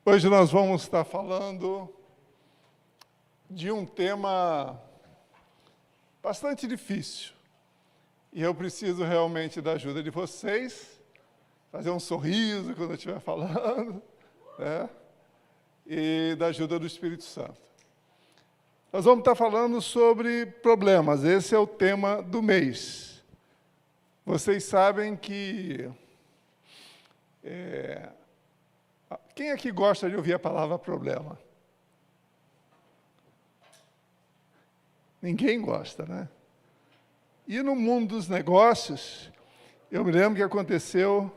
Hoje nós vamos estar falando de um tema bastante difícil. E eu preciso realmente da ajuda de vocês, fazer um sorriso quando eu estiver falando, né? E da ajuda do Espírito Santo. Nós vamos estar falando sobre problemas, esse é o tema do mês. Vocês sabem que... Quem aqui gosta de ouvir a palavra problema? Ninguém gosta, né? E no mundo dos negócios, eu me lembro que aconteceu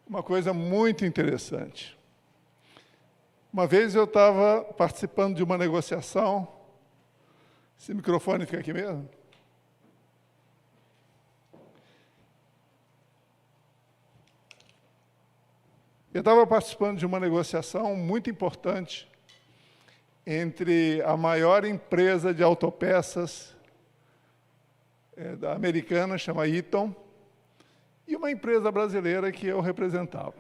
uma coisa muito interessante. Uma vez eu estava participando de uma negociação. Esse microfone fica aqui mesmo? Eu estava participando de uma negociação muito importante entre a maior empresa de autopeças da americana, chama Eaton, e uma empresa brasileira que eu representava.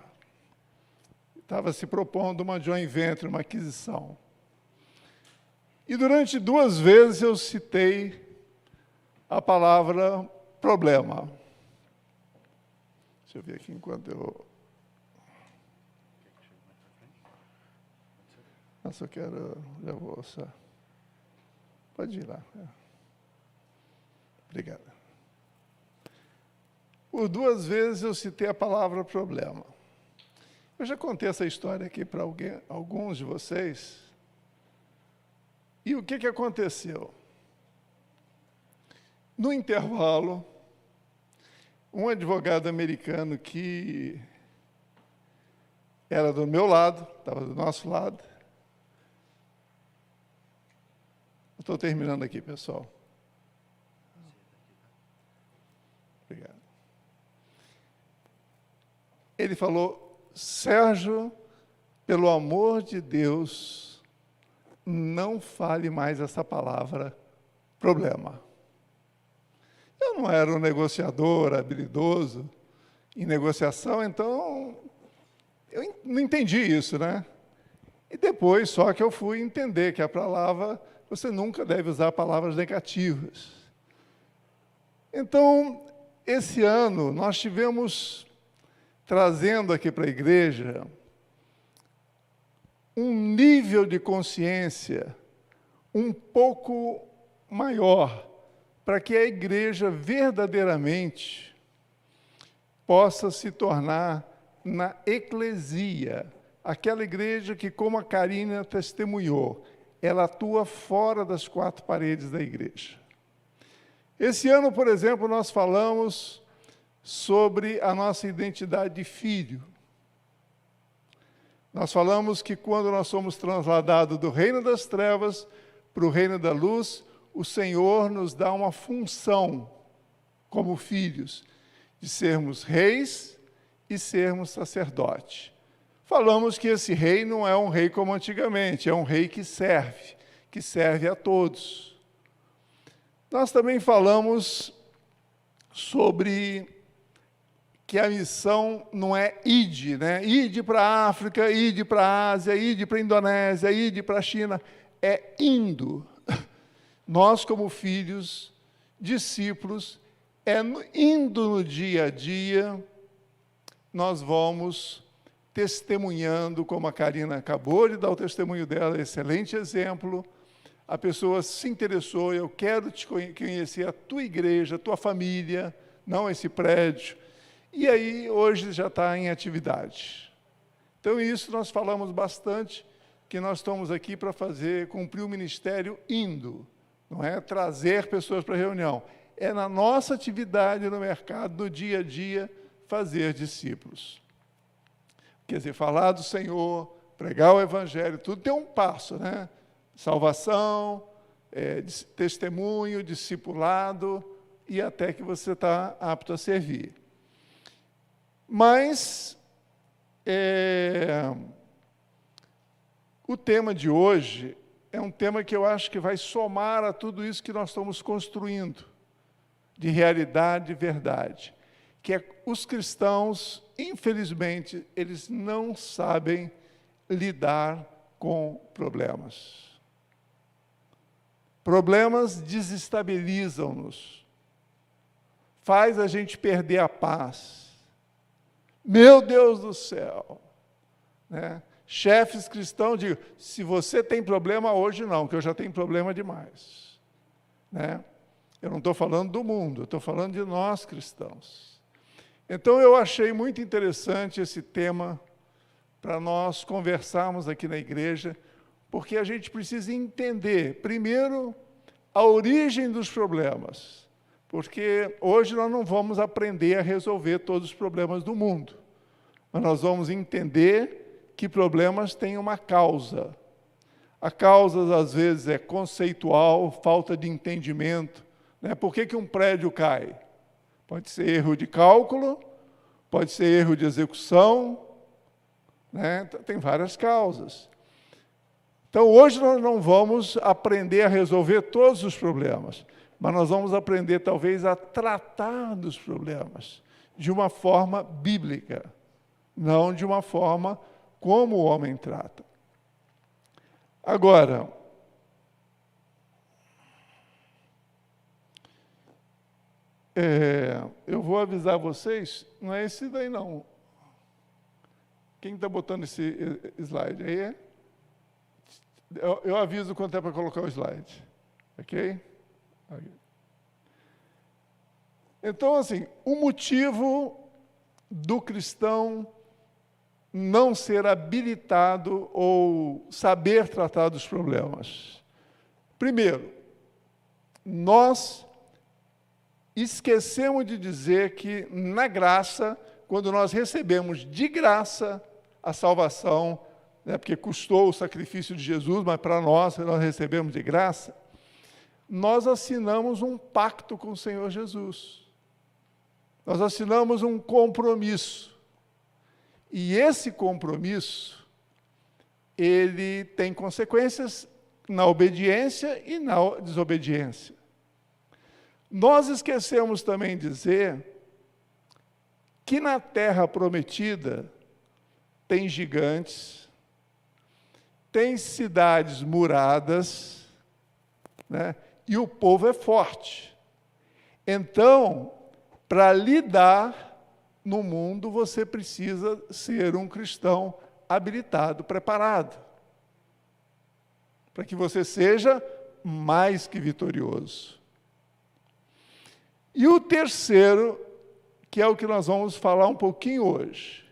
Estava se propondo uma joint venture, uma aquisição. E durante 2 vezes eu citei a palavra problema. Deixa eu ver aqui enquanto eu... Nossa, eu quero... Já vou só... Pode ir lá. Obrigado. Por 2 vezes eu citei a palavra problema. Eu já contei essa história aqui para alguns de vocês. E o que aconteceu? No intervalo, um advogado americano que era do meu lado, estava do nosso lado. Estou terminando aqui, pessoal. Obrigado. Ele falou: Sérgio, pelo amor de Deus, não fale mais essa palavra problema. Eu não era um negociador habilidoso em negociação, então eu não entendi isso, né? E depois só que eu fui entender que a palavra, você nunca deve usar palavras negativas. Então, esse ano nós tivemos trazendo aqui para a igreja um nível de consciência um pouco maior, para que a igreja verdadeiramente possa se tornar na eclesia, aquela igreja que, como a Karina testemunhou, ela atua fora das 4 paredes da igreja. Esse ano, por exemplo, nós falamos sobre a nossa identidade de filho. Nós falamos que quando nós somos transladados do reino das trevas para o reino da luz, o Senhor nos dá uma função como filhos, de sermos reis e sermos sacerdotes. Falamos que esse rei não é um rei como antigamente, é um rei que serve a todos. Nós também falamos sobre que a missão não é ide, né? Ide para a África, ide para a Ásia, ide para a Indonésia, ide para a China. É indo. Nós, como filhos, discípulos, indo no dia a dia, nós vamos testemunhando, como a Karina acabou de dar o testemunho dela, excelente exemplo. A pessoa se interessou, eu quero te conhecer, a tua igreja, a tua família, não esse prédio. E aí, hoje já está em atividade. Então, isso nós falamos bastante, que nós estamos aqui para cumprir o ministério indo. Não é trazer pessoas para a reunião. É na nossa atividade no mercado, no dia a dia, fazer discípulos. Quer dizer, falar do Senhor, pregar o Evangelho, tudo tem um passo, né? Salvação, testemunho, discipulado, e até que você está apto a servir. Mas o tema de hoje é um tema que eu acho que vai somar a tudo isso que nós estamos construindo, de realidade e verdade, que é os cristãos, infelizmente, eles não sabem lidar com problemas. Problemas desestabilizam-nos, faz a gente perder a paz. Meu Deus do céu! Né? Chefes cristãos dizem, se você tem problema hoje não, que eu já tenho problema demais. Né? Eu não estou falando do mundo, eu estou falando de nós cristãos. Então eu achei muito interessante esse tema para nós conversarmos aqui na igreja, porque a gente precisa entender, primeiro, a origem dos problemas, porque hoje nós não vamos aprender a resolver todos os problemas do mundo, mas nós vamos entender que problemas têm uma causa. A causa, às vezes, é conceitual, falta de entendimento. Né? Por que um prédio cai? Pode ser erro de cálculo, pode ser erro de execução, né? Tem várias causas. Então, hoje nós não vamos aprender a resolver todos os problemas, mas nós vamos aprender, talvez, a tratar dos problemas de uma forma bíblica, não de uma forma como o homem trata. Agora, eu vou avisar vocês, não é esse daí não. Quem está botando esse slide aí? Eu aviso quando é para colocar o slide. Ok? Então, assim, o motivo do cristão não ser habilitado ou saber tratar dos problemas. Primeiro, nós esquecemos de dizer que, na graça, quando nós recebemos de graça a salvação, né, porque custou o sacrifício de Jesus, mas para nós recebemos de graça, nós assinamos um pacto com o Senhor Jesus. Nós assinamos um compromisso. E esse compromisso, ele tem consequências na obediência e na desobediência. Nós esquecemos também de dizer que na terra prometida tem gigantes, tem cidades muradas, né? E o povo é forte. Então, para lidar no mundo, você precisa ser um cristão habilitado, preparado, para que você seja mais que vitorioso. E o terceiro, que é o que nós vamos falar um pouquinho hoje,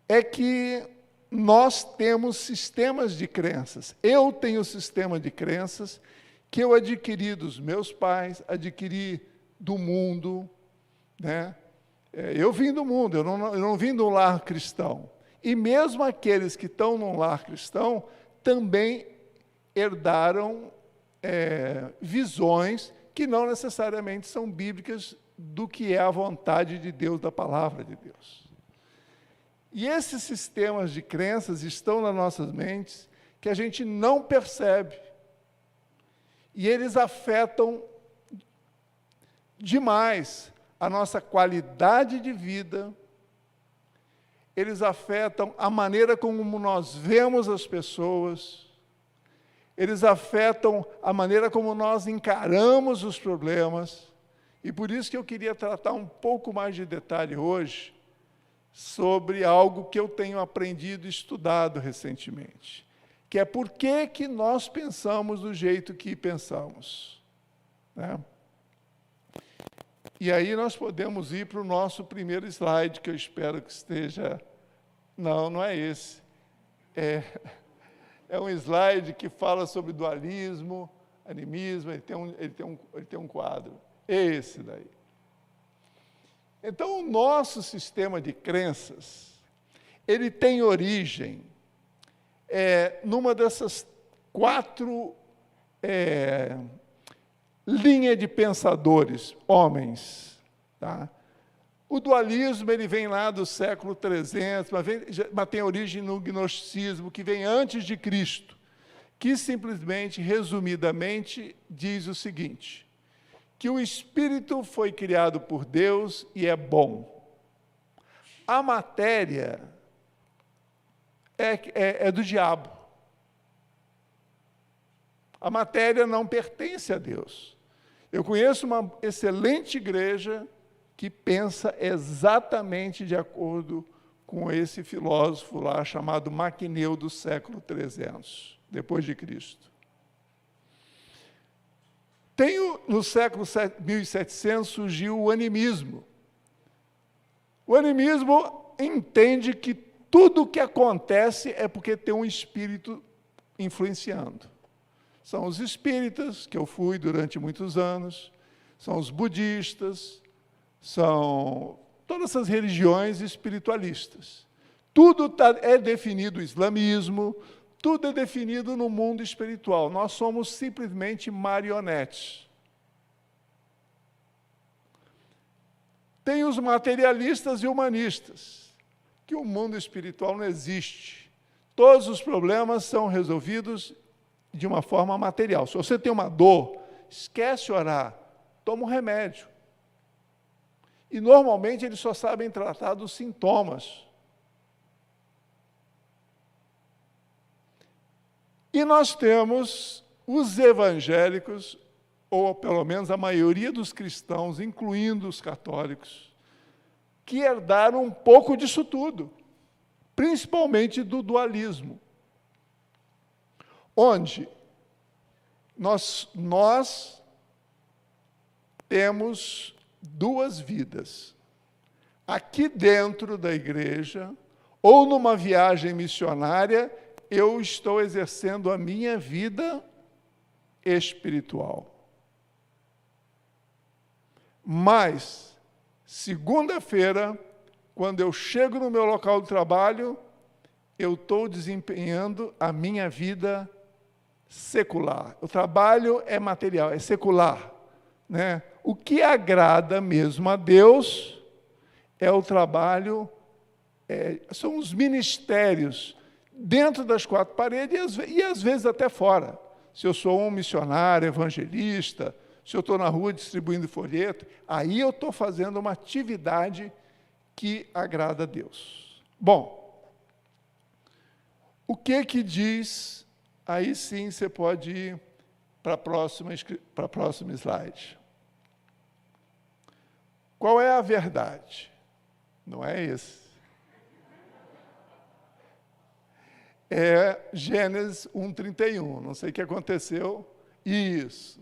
é que nós temos sistemas de crenças. Eu tenho sistema de crenças que eu adquiri dos meus pais, adquiri do mundo, né? Eu vim do mundo, eu não vim de um lar cristão. E mesmo aqueles que estão num lar cristão também herdaram visões que não necessariamente são bíblicas do que é a vontade de Deus, da palavra de Deus. E esses sistemas de crenças estão nas nossas mentes que a gente não percebe. E eles afetam demais a nossa qualidade de vida, eles afetam a maneira como nós vemos as pessoas, eles afetam a maneira como nós encaramos os problemas, e por isso que eu queria tratar um pouco mais de detalhe hoje sobre algo que eu tenho aprendido e estudado recentemente, que é por que nós pensamos do jeito que pensamos, né? E aí nós podemos ir para o nosso primeiro slide, que eu espero que esteja... Não é esse. É um slide que fala sobre dualismo, animismo, ele tem um quadro. Esse daí. Então, o nosso sistema de crenças, ele tem origem numa dessas 4 linhas de pensadores, homens. Tá? O dualismo ele vem lá do século 300, mas tem origem no gnosticismo, que vem antes de Cristo, que simplesmente, resumidamente, diz o seguinte, que o espírito foi criado por Deus e é bom. A matéria é do diabo. A matéria não pertence a Deus. Eu conheço uma excelente igreja que pensa exatamente de acordo com esse filósofo lá chamado Maquineu do século 300, depois de Cristo. No século 1700 surgiu o animismo. O animismo entende que tudo o que acontece é porque tem um espírito influenciando. São os espíritas, que eu fui durante muitos anos, são os budistas, são todas essas religiões espiritualistas. Tudo é definido, o islamismo, tudo é definido no mundo espiritual. Nós somos simplesmente marionetes. Tem os materialistas e humanistas, que o mundo espiritual não existe. Todos os problemas são resolvidos de uma forma material. Se você tem uma dor, esquece orar, toma um remédio. E, normalmente, eles só sabem tratar dos sintomas. E nós temos os evangélicos, ou pelo menos a maioria dos cristãos, incluindo os católicos, que herdaram um pouco disso tudo, principalmente do dualismo, onde nós temos duas vidas. Aqui dentro da igreja, ou numa viagem missionária, eu estou exercendo a minha vida espiritual. Mas, segunda-feira, quando eu chego no meu local de trabalho, eu estou desempenhando a minha vida secular. O trabalho é material, é secular, né? O que agrada mesmo a Deus é o trabalho, são os ministérios dentro das quatro paredes e às vezes até fora. Se eu sou um missionário, evangelista, se eu estou na rua distribuindo folheto, aí eu estou fazendo uma atividade que agrada a Deus. Bom, o que diz? Aí sim você pode ir para a próxima slide. Qual é a verdade? Não é esse. É Gênesis 1:31. Não sei o que aconteceu. Isso.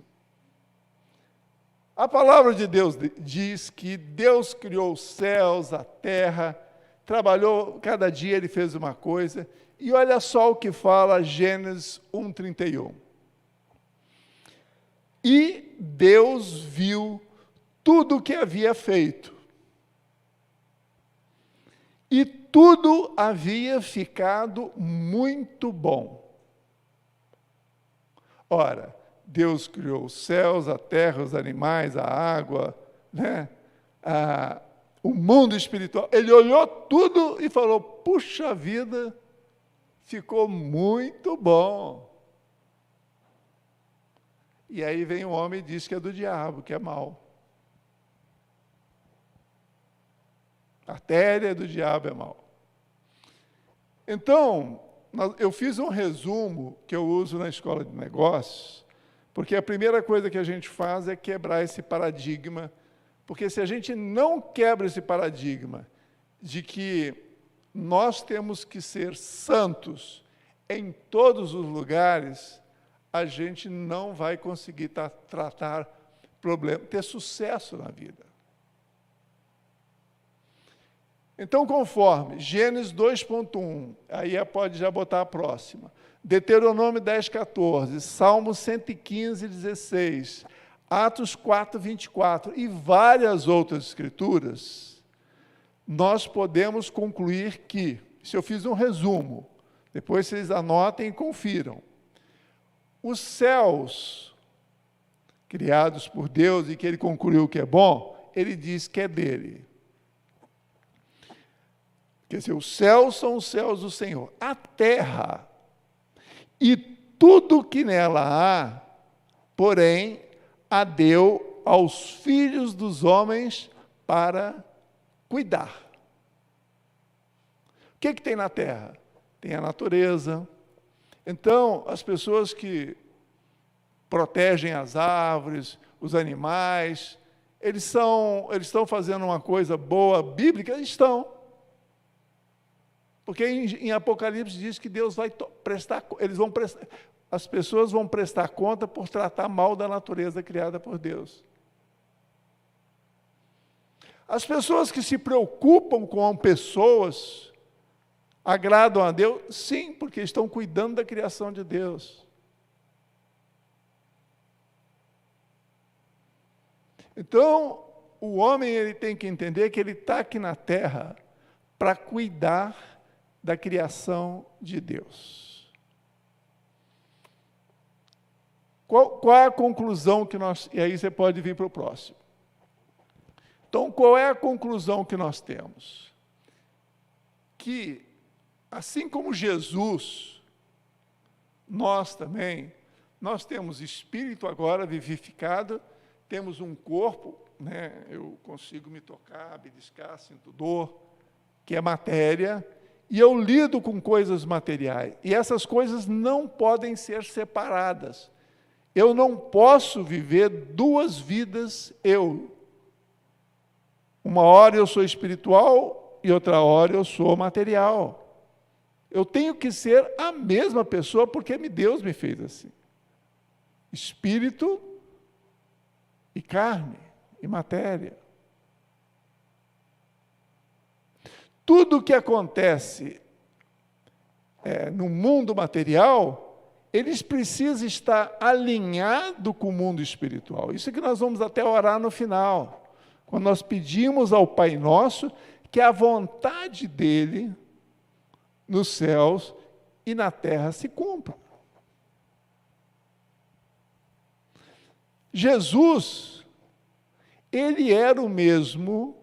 A palavra de Deus diz que Deus criou os céus, a terra, trabalhou, cada dia ele fez uma coisa. E olha só o que fala Gênesis 1:31. E Deus viu tudo o que havia feito. E tudo havia ficado muito bom. Ora, Deus criou os céus, a terra, os animais, a água, né? O mundo espiritual. Ele olhou tudo e falou, puxa vida, ficou muito bom. E aí vem um homem e diz que é do diabo, que é mau. A matéria do diabo é mau. Então, eu fiz um resumo que eu uso na escola de negócios, porque a primeira coisa que a gente faz é quebrar esse paradigma, porque se a gente não quebra esse paradigma de que nós temos que ser santos em todos os lugares, a gente não vai conseguir tratar problemas, ter sucesso na vida. Então, conforme Gênesis 2:1, aí pode já botar a próxima, Deuteronômio 10:14, Salmo 115:16, Atos 4:24 e várias outras escrituras, nós podemos concluir que, se eu fiz um resumo, depois vocês anotem e confiram, os céus criados por Deus e que ele concluiu que é bom, ele diz que é dele. Quer dizer, os céus são os céus do Senhor. A terra e tudo que nela há, porém, a deu aos filhos dos homens para cuidar. O que tem na terra? tem a natureza. Então, as pessoas que protegem as árvores, os animais, eles estão fazendo uma coisa boa, bíblica? Estão. Porque em Apocalipse diz que Deus vai as pessoas vão prestar conta por tratar mal da natureza criada por Deus. As pessoas que se preocupam com pessoas agradam a Deus? Sim, porque estão cuidando da criação de Deus. Então, o homem ele tem que entender que ele está aqui na terra para cuidar da criação de Deus. Qual é a conclusão que nós... E aí você pode vir para o próximo. Então, qual é a conclusão que nós temos? Que, assim como Jesus, nós temos espírito agora vivificado, temos um corpo, né? Eu consigo me tocar, beliscar, sinto dor, que é matéria, e eu lido com coisas materiais. E essas coisas não podem ser separadas. Eu não posso viver duas vidas, Uma hora eu sou espiritual e outra hora eu sou material. Eu tenho que ser a mesma pessoa porque Deus me fez assim. Espírito e carne e matéria. Tudo o que acontece no mundo material, eles precisam estar alinhado com o mundo espiritual. Isso é que nós vamos até orar no final, quando nós pedimos ao Pai Nosso que a vontade dele nos céus e na terra se cumpra. Jesus, ele era o mesmo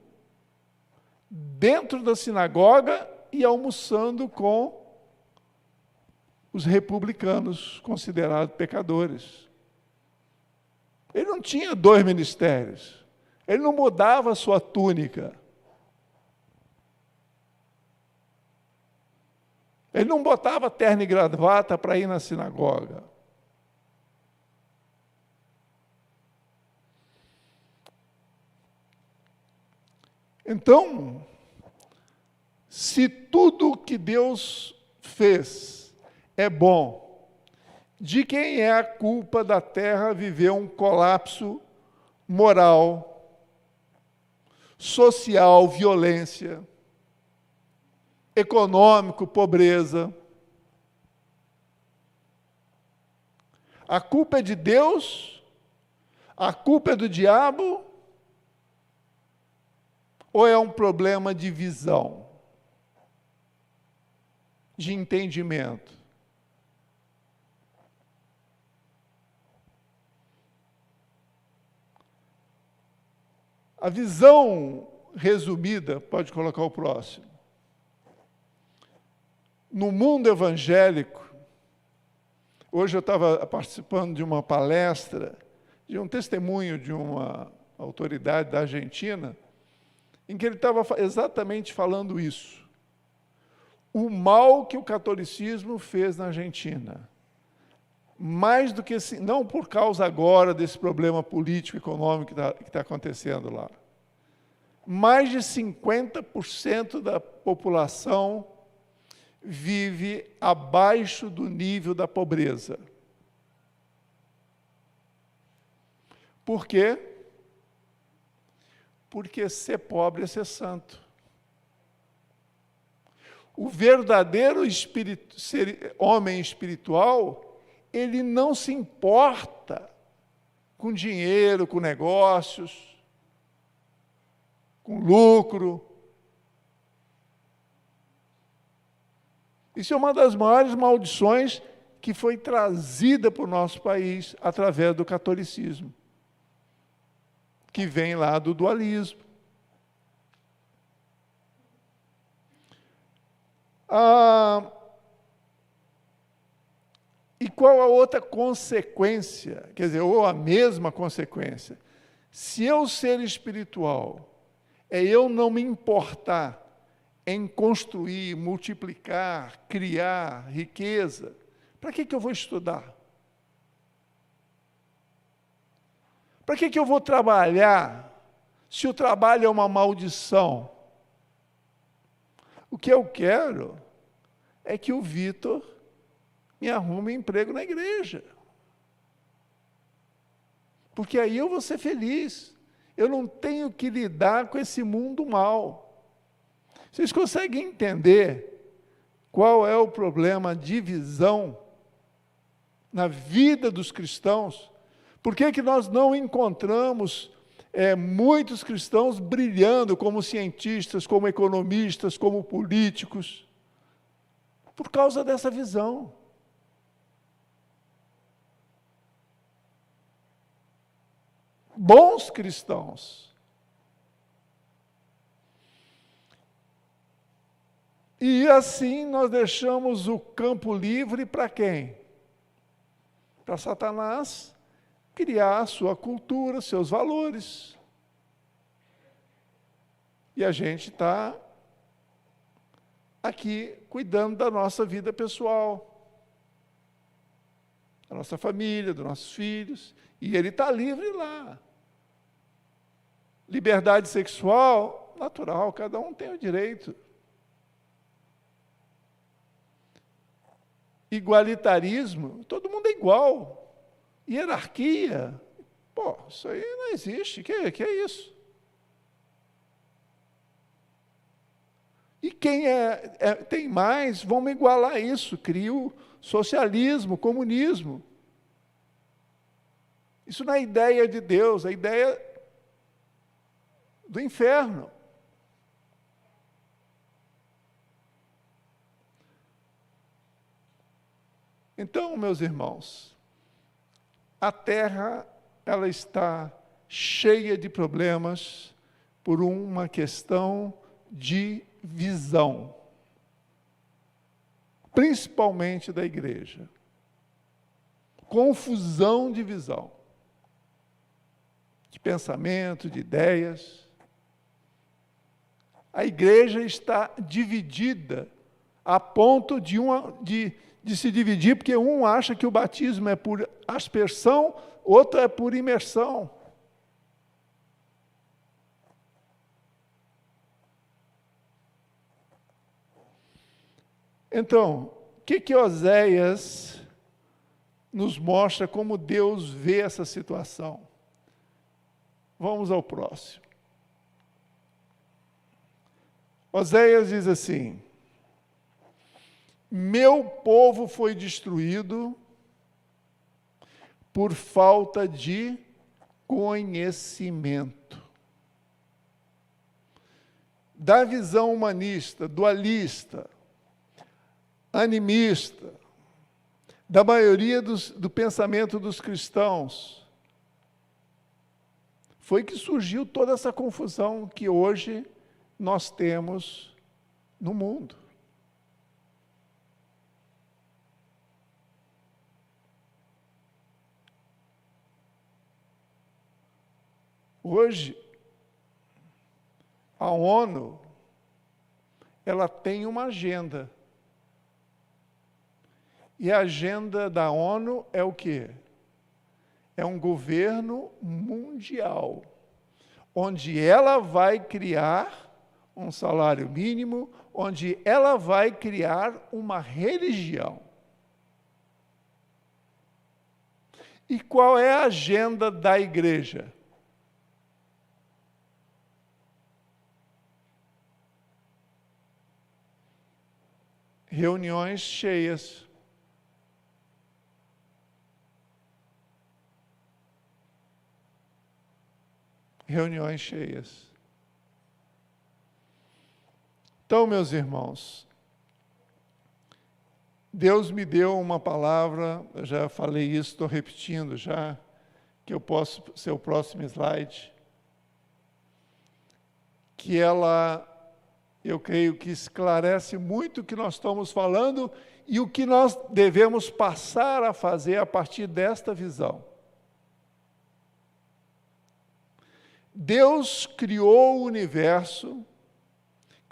dentro da sinagoga e almoçando com os republicanos considerados pecadores. Ele não tinha dois ministérios. Ele não mudava a sua túnica. Ele não botava terno e gravata para ir na sinagoga. Então, se tudo que Deus fez é bom, de quem é a culpa da terra viver um colapso moral, social, violência, econômico, pobreza? A culpa é de Deus? A culpa é do diabo? Ou é um problema de visão, de entendimento? A visão resumida, pode colocar o próximo. No mundo evangélico, hoje eu estava participando de uma palestra, de um testemunho de uma autoridade da Argentina, em que ele estava exatamente falando isso. O mal que o catolicismo fez na Argentina. Mais do que, não por causa agora desse problema político, econômico que está acontecendo lá. Mais de 50% da população vive abaixo do nível da pobreza. Por quê? Porque ser pobre é ser santo. O verdadeiro homem espiritual, ele não se importa com dinheiro, com negócios, com lucro. Isso é uma das maiores maldições que foi trazida para o nosso país através do catolicismo, que vem lá do dualismo. E qual a outra consequência? Quer dizer, ou a mesma consequência. Se eu ser espiritual, é eu não me importar em construir, multiplicar, criar riqueza, para que eu vou estudar? Para que eu vou trabalhar, se o trabalho é uma maldição? O que eu quero é que o Vitor me arrume emprego na igreja. Porque aí eu vou ser feliz. Eu não tenho que lidar com esse mundo mal. Vocês conseguem entender qual é o problema de visão na vida dos cristãos? Por que nós não encontramos muitos cristãos brilhando como cientistas, como economistas, como políticos? Por causa dessa visão. Bons cristãos. E assim nós deixamos o campo livre para quem? Para Satanás criar a sua cultura, seus valores. E a gente está aqui cuidando da nossa vida pessoal, da nossa família, dos nossos filhos, e ele está livre lá. Liberdade sexual, natural, cada um tem o direito. Igualitarismo, todo mundo é igual. Hierarquia, isso aí não existe, que é isso? E quem tem mais, vamos igualar isso, cria o socialismo, comunismo. Isso não é ideia de Deus, é ideia do inferno. Então, meus irmãos, a Terra, ela está cheia de problemas por uma questão de visão, principalmente da igreja. Confusão de visão, de pensamento, de ideias. A igreja está dividida a ponto de se dividir, porque um acha que o batismo é por aspersão, outro é por imersão. Então, o que Oséias nos mostra como Deus vê essa situação? Vamos ao próximo. Oséias diz assim: meu povo foi destruído por falta de conhecimento. Da visão humanista, dualista, animista, da maioria do pensamento dos cristãos, foi que surgiu toda essa confusão que hoje nós temos no mundo. Hoje, a ONU, ela tem uma agenda. E a agenda da ONU é o quê? É um governo mundial, onde ela vai criar um salário mínimo, onde ela vai criar uma religião. E qual é a agenda da igreja? Reuniões cheias. Reuniões cheias. Então, meus irmãos, Deus me deu uma palavra, eu já falei isso, estou repetindo já, que eu posso ser o próximo slide, que ela, eu creio que esclarece muito o que nós estamos falando e o que nós devemos passar a fazer a partir desta visão. Deus criou o universo,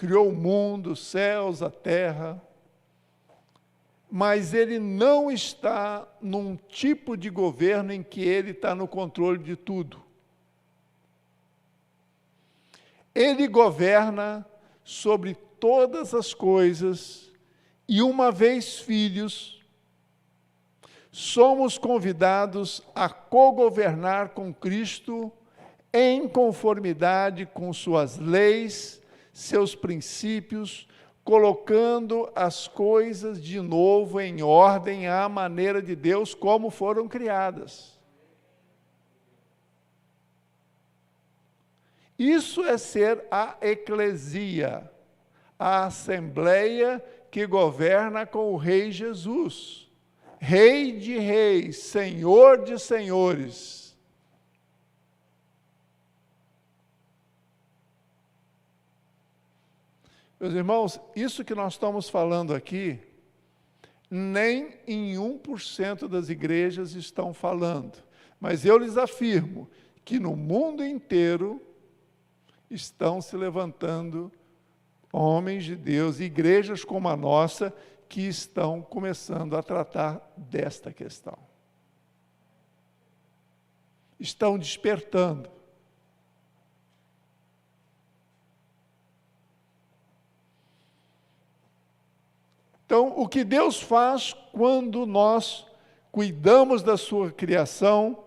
criou o mundo, os céus, a terra, mas ele não está num tipo de governo em que ele está no controle de tudo. Ele governa sobre todas as coisas e, uma vez filhos, somos convidados a cogovernar com Cristo em conformidade com suas leis, seus princípios, colocando as coisas de novo em ordem à maneira de Deus como foram criadas. Isso é ser a eclesia, a assembleia que governa com o Rei Jesus, Rei de reis, Senhor de senhores. Meus irmãos, isso que nós estamos falando aqui, nem em 1% das igrejas estão falando. Mas eu lhes afirmo que no mundo inteiro estão se levantando homens de Deus, igrejas como a nossa, que estão começando a tratar desta questão. Estão despertando. Então, o que Deus faz quando nós cuidamos da sua criação,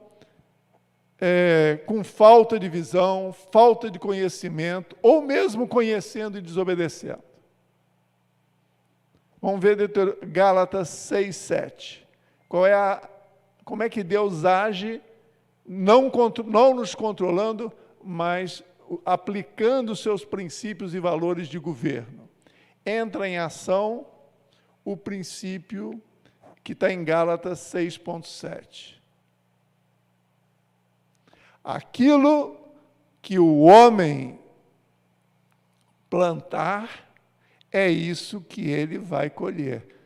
com falta de visão, falta de conhecimento, ou mesmo conhecendo e desobedecendo? Vamos ver Gálatas 6, 7. Como é que Deus age, não nos controlando, mas aplicando os seus princípios e valores de governo. Entra em ação o princípio que está em Gálatas 6,7. Aquilo que o homem plantar, é isso que ele vai colher.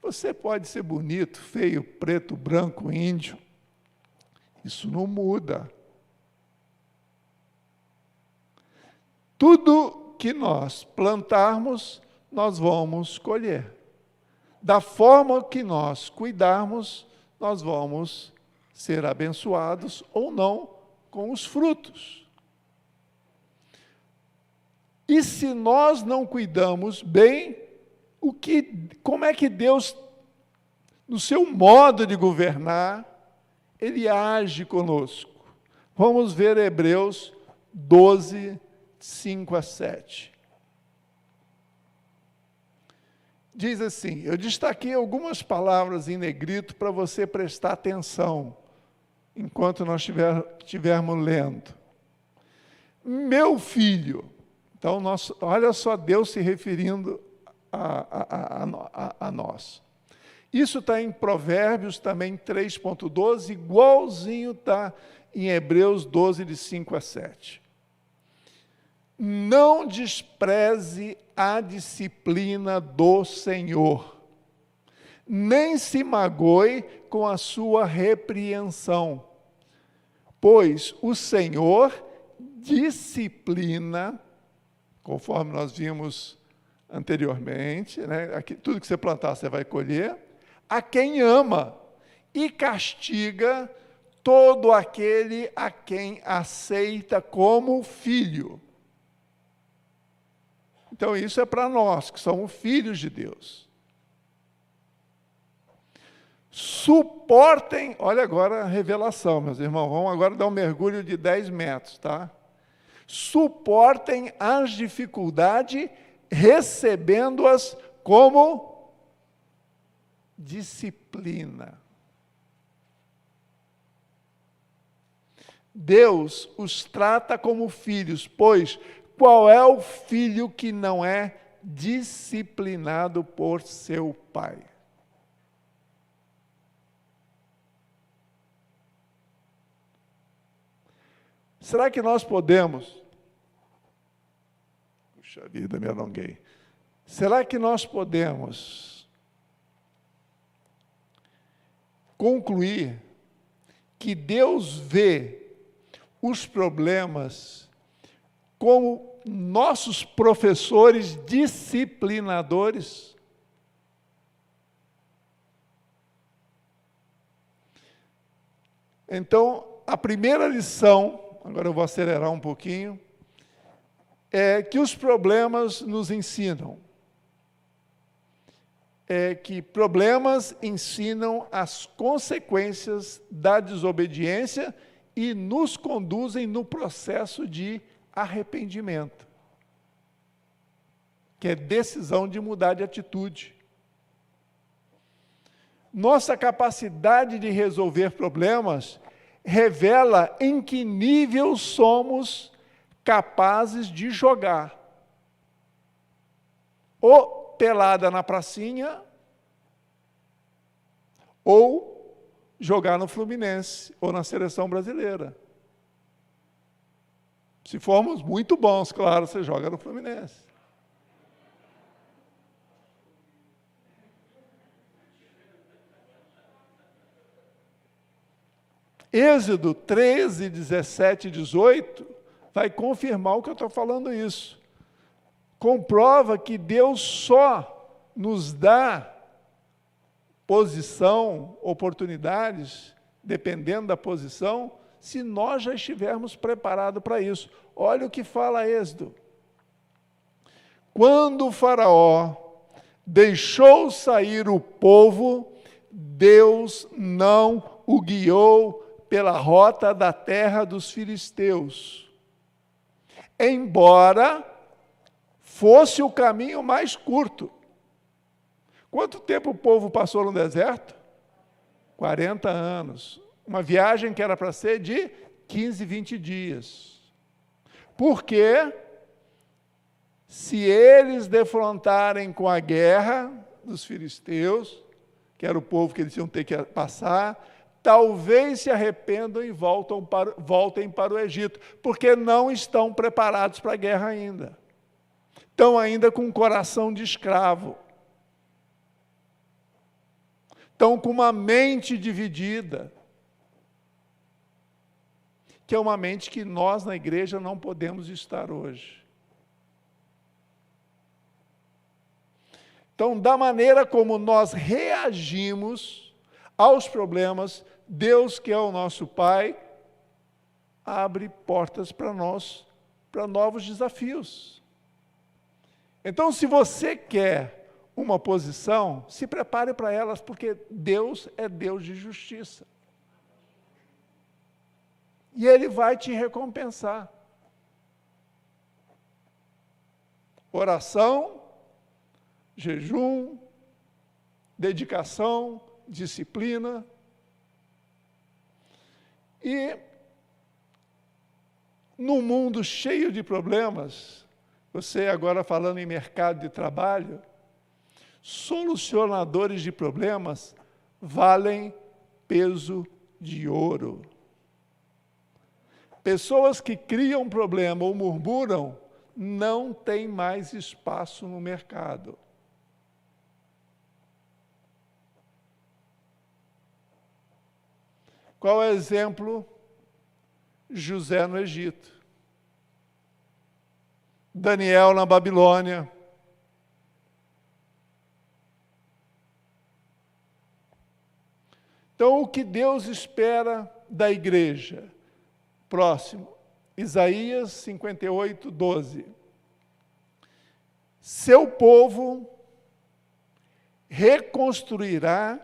Você pode ser bonito, feio, preto, branco, índio. Isso não muda. Tudo que nós plantarmos, nós vamos colher. Da forma que nós cuidarmos, nós vamos ser abençoados ou não com os frutos. E se nós não cuidamos bem, como é que Deus, no seu modo de governar, ele age conosco? Vamos ver Hebreus 12, 5 a 7. Diz assim, eu destaquei algumas palavras em negrito para você prestar atenção, enquanto nós estivermos lendo. Meu filho, então olha só Deus se referindo a nós. Isso está em Provérbios também 3,12, igualzinho está em Hebreus 12, de 5 a 7. Não despreze a disciplina do Senhor, nem se magoe com a sua repreensão, pois o Senhor disciplina, conforme nós vimos anteriormente, né? Aqui, tudo que você plantar você vai colher, a quem ama, e castiga todo aquele a quem aceita como filho. Então, isso é para nós, que somos filhos de Deus. Suportem, olha agora a revelação, meus irmãos, vamos agora dar um mergulho de 10 metros, tá? Suportem as dificuldades, recebendo-as como disciplina. Deus os trata como filhos, pois qual é o filho que não é disciplinado por seu pai? Será que nós podemos... Puxa vida, me alonguei. Será que nós podemos concluir que Deus vê os problemas como nossos professores disciplinadores? Então, a primeira lição, agora eu vou acelerar um pouquinho, é que os problemas nos ensinam. É que problemas ensinam as consequências da desobediência e nos conduzem no processo de arrependimento, que é decisão de mudar de atitude. Nossa capacidade de resolver problemas revela em que nível somos capazes de jogar. Ou pelada na pracinha, ou jogar no Fluminense, ou na seleção brasileira. Se formos muito bons, claro, você joga no Fluminense. Êxodo 13, 17 e 18 vai confirmar o que eu estou falando isso. Comprova que Deus só nos dá posição, oportunidades, dependendo da posição, se nós já estivermos preparados para isso. Olha o que fala Êxodo. Quando o Faraó deixou sair o povo, Deus não o guiou pela rota da terra dos filisteus, embora fosse o caminho mais curto. Quanto tempo o povo passou no deserto? 40 anos. Uma viagem que era para ser de 15, 20 dias. Porque se eles defrontarem com a guerra dos filisteus, que era o povo que eles iam ter que passar, talvez se arrependam e voltem para o Egito, porque não estão preparados para a guerra ainda. Estão ainda com um coração de escravo. Estão com uma mente dividida, que é uma mente que nós na igreja não podemos estar hoje. Então, da maneira como nós reagimos aos problemas, Deus, que é o nosso Pai, abre portas para nós, para novos desafios. Então, se você quer uma posição, se prepare para elas, porque Deus é Deus de justiça. E Ele vai te recompensar. Oração, jejum, dedicação, disciplina. E, num mundo cheio de problemas, você agora falando em mercado de trabalho, solucionadores de problemas valem peso de ouro. Pessoas que criam problema ou murmuram, não têm mais espaço no mercado. Qual é o exemplo? José no Egito. Daniel na Babilônia. Então, o que Deus espera da igreja? Próximo, Isaías 58, 12. Seu povo reconstruirá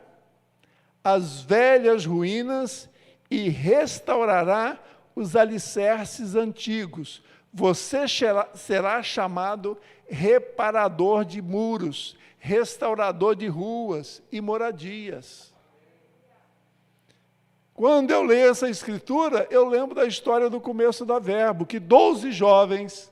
as velhas ruínas e restaurará os alicerces antigos. Você será chamado reparador de muros, restaurador de ruas e moradias. Quando eu leio essa escritura, eu lembro da história do começo da Verbo, que 12 jovens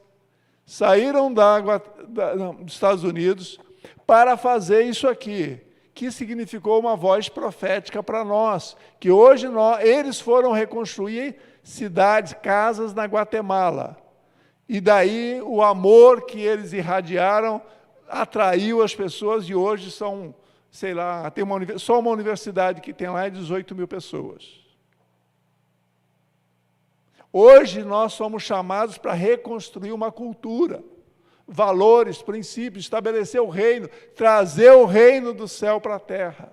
saíram dos Estados Unidos para fazer isso aqui, que significou uma voz profética para nós, que hoje eles foram reconstruir cidades, casas na Guatemala. E daí o amor que eles irradiaram atraiu as pessoas e hoje são, sei lá, só uma universidade que tem lá é 18 mil pessoas. Hoje nós somos chamados para reconstruir uma cultura, valores, princípios, estabelecer o reino, trazer o reino do céu para a terra.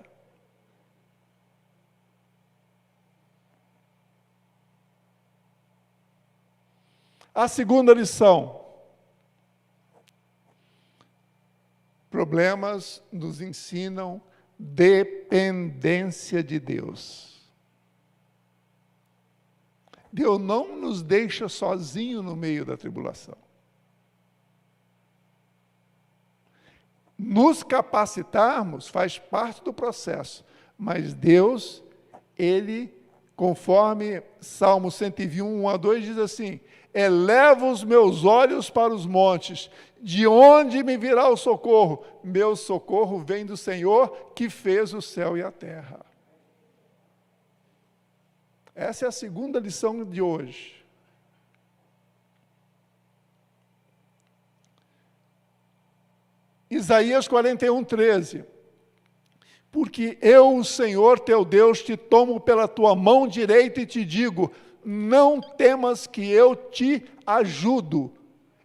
A segunda lição: problemas nos ensinam dependência de Deus. Deus não nos deixa sozinho no meio da tribulação. Nos capacitarmos faz parte do processo, mas Deus, Ele, conforme Salmo 121, 1 a 2, diz assim: eleva os meus olhos para os montes, de onde me virá o socorro? Meu socorro vem do Senhor, que fez o céu e a terra. Essa é a segunda lição de hoje. Isaías 41, 13. Porque eu, o Senhor teu Deus, te tomo pela tua mão direita e te digo: não temas, que eu te ajudo.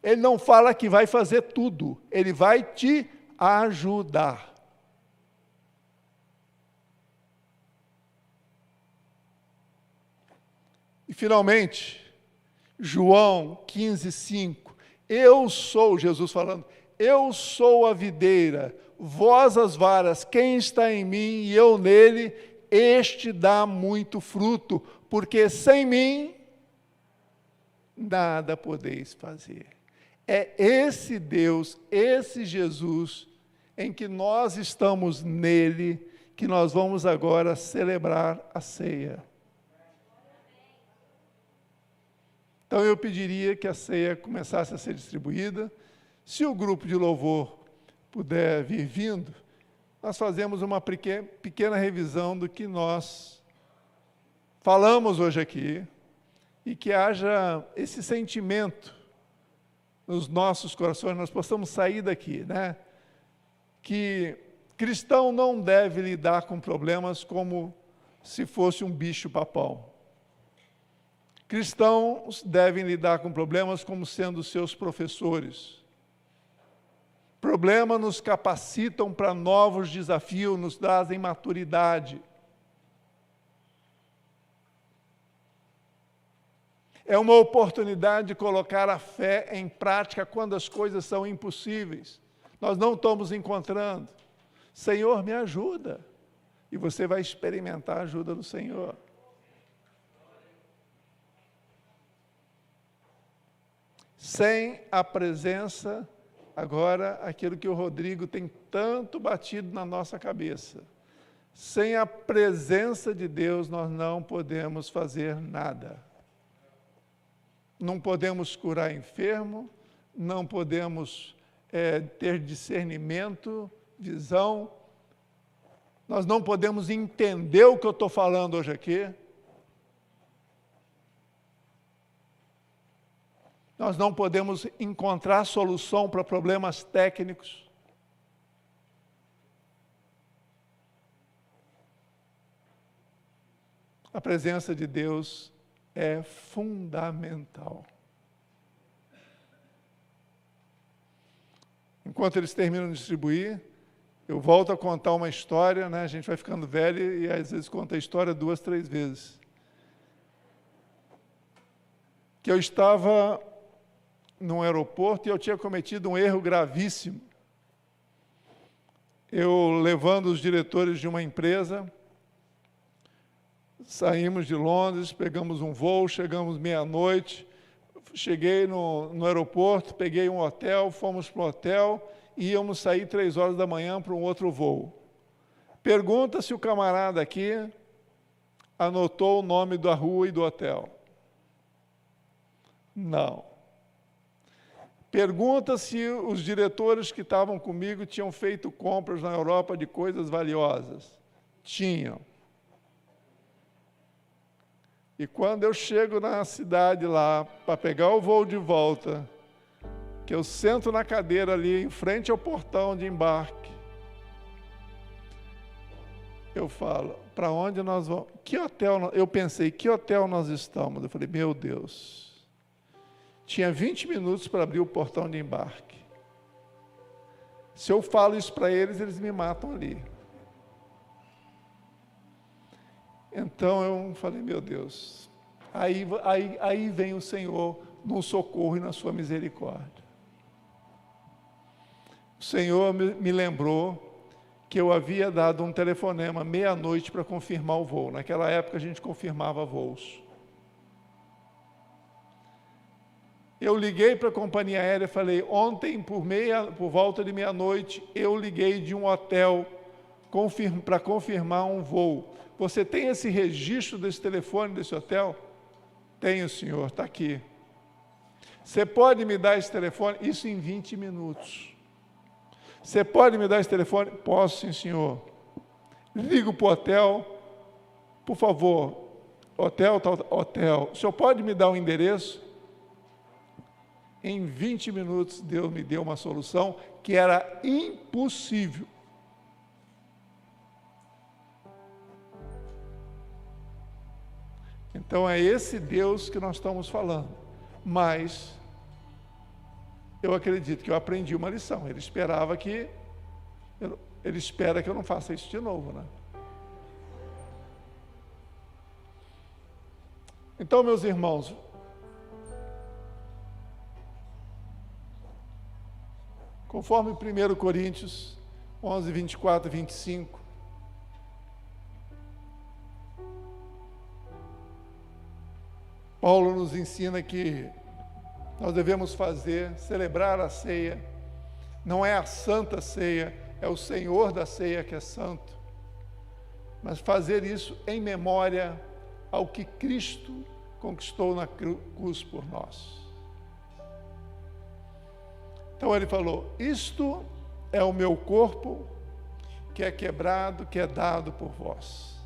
Ele não fala que vai fazer tudo, ele vai te ajudar. E finalmente, João 15, 5. Eu sou, Jesus falando, eu sou a videira, vós as varas, quem está em mim e eu nele, este dá muito fruto, porque sem mim nada podeis fazer. É esse Deus, esse Jesus, em que nós estamos nele, que nós vamos agora celebrar a ceia. Então eu pediria que a ceia começasse a ser distribuída. Se o grupo de louvor puder vir vindo, nós fazemos uma pequena revisão do que nós falamos hoje aqui, e que haja esse sentimento nos nossos corações, nós possamos sair daqui, né? Que cristão não deve lidar com problemas como se fosse um bicho-papão. Cristãos devem lidar com problemas como sendo seus professores. Problemas nos capacitam para novos desafios, nos trazem maturidade. É uma oportunidade de colocar a fé em prática quando as coisas são impossíveis. Nós não estamos encontrando. Senhor, me ajuda. E você vai experimentar a ajuda do Senhor. Sem a presença, agora, aquilo que o Rodrigo tem tanto batido na nossa cabeça. Sem a presença de Deus, nós não podemos fazer nada. Não podemos curar enfermo, não podemos ter discernimento, visão. Nós não podemos entender o que eu estou falando hoje aqui. Nós não podemos encontrar solução para problemas técnicos. A presença de Deus é fundamental. Enquanto eles terminam de distribuir, eu volto a contar uma história, né? A gente vai ficando velho e às vezes conta a história 2, 3 vezes. Que eu estava num aeroporto e eu tinha cometido um erro gravíssimo. Eu, levando os diretores de uma empresa, saímos de Londres, pegamos um voo, chegamos meia-noite, cheguei no aeroporto, peguei um hotel, fomos para o hotel e íamos sair 3 horas da manhã para um outro voo. Pergunta se o camarada aqui anotou o nome da rua e do hotel. Não. Pergunta se os diretores que estavam comigo tinham feito compras na Europa de coisas valiosas. Tinham. E quando eu chego na cidade lá, para pegar o voo de volta, que eu sento na cadeira ali, em frente ao portão de embarque, eu falo: para onde nós vamos? Que hotel? Eu pensei, que hotel nós estamos? Eu falei, meu Deus. Tinha 20 minutos para abrir o portão de embarque. Se eu falo isso para eles, eles me matam ali. Então eu falei, meu Deus. Aí vem o Senhor no socorro e na sua misericórdia. O Senhor me lembrou que eu havia dado um telefonema meia-noite para confirmar o voo. Naquela época a gente confirmava voos. Eu liguei para a companhia aérea e falei, ontem por volta de meia-noite, eu liguei de um hotel para confirmar um voo. Você tem esse registro desse telefone, desse hotel? Tenho, senhor, está aqui. Você pode me dar esse telefone? Isso em 20 minutos. Você pode me dar esse telefone? Posso, sim, senhor. Ligo para o hotel, por favor. Hotel, hotel. O senhor pode me dar um endereço? Em 20 minutos, Deus me deu uma solução que era impossível. Então é esse Deus que nós estamos falando. Mas eu acredito que eu aprendi uma lição. Ele espera que eu não faça isso de novo, né? Então, meus irmãos, conforme 1 Coríntios 11, 24 e 25, Paulo nos ensina que nós devemos celebrar a ceia. Não é a santa ceia, é o Senhor da ceia que é santo. Mas fazer isso em memória ao que Cristo conquistou na cruz por nós. Então ele falou, isto é o meu corpo que é quebrado, que é dado por vós.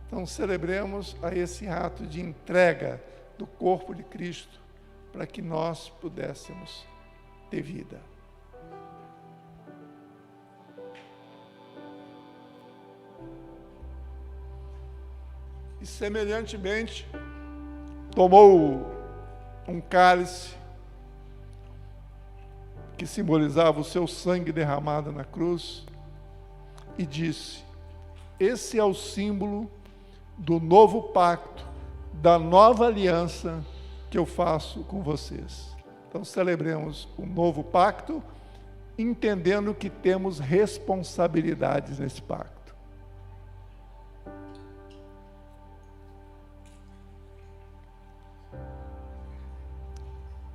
Então celebremos a esse ato de entrega do corpo de Cristo, para que nós pudéssemos ter vida. E semelhantemente, tomou um cálice, que simbolizava o seu sangue derramado na cruz, e disse, esse é o símbolo do novo pacto, da nova aliança que eu faço com vocês. Então celebremos o novo pacto, entendendo que temos responsabilidades nesse pacto.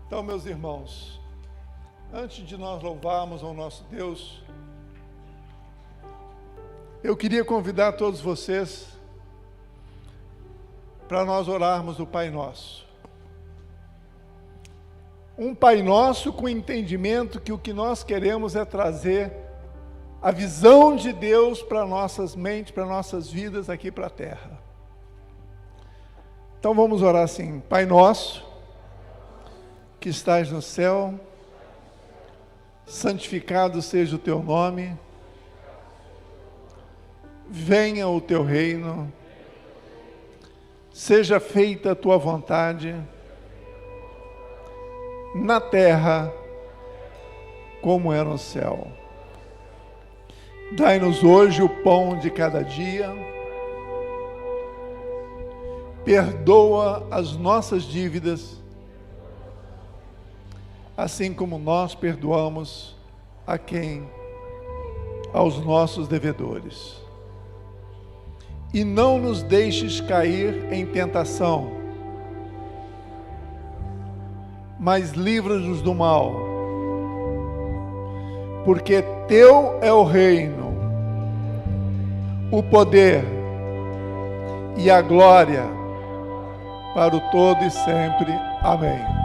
Então, meus irmãos, antes de nós louvarmos ao nosso Deus, eu queria convidar todos vocês para nós orarmos o Pai Nosso. Um Pai Nosso com entendimento que o que nós queremos é trazer a visão de Deus para nossas mentes, para nossas vidas aqui para a terra. Então vamos orar assim, Pai Nosso, que estás no céu, santificado seja o teu nome, venha o teu reino, seja feita a tua vontade, na terra, como é no céu. Dai-nos hoje o pão de cada dia, perdoa as nossas dívidas, assim como nós perdoamos aos nossos devedores. E não nos deixes cair em tentação, mas livra-nos do mal, porque teu é o reino, o poder e a glória para o todo e sempre. Amém.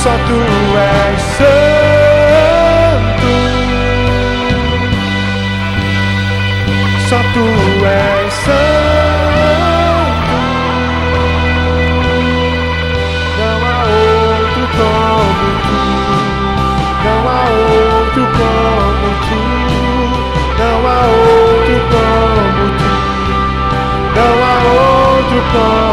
Só tu és santo, só tu és santo, não há outro como tu, não há outro como tu, não há outro como tu, não há outro como tu.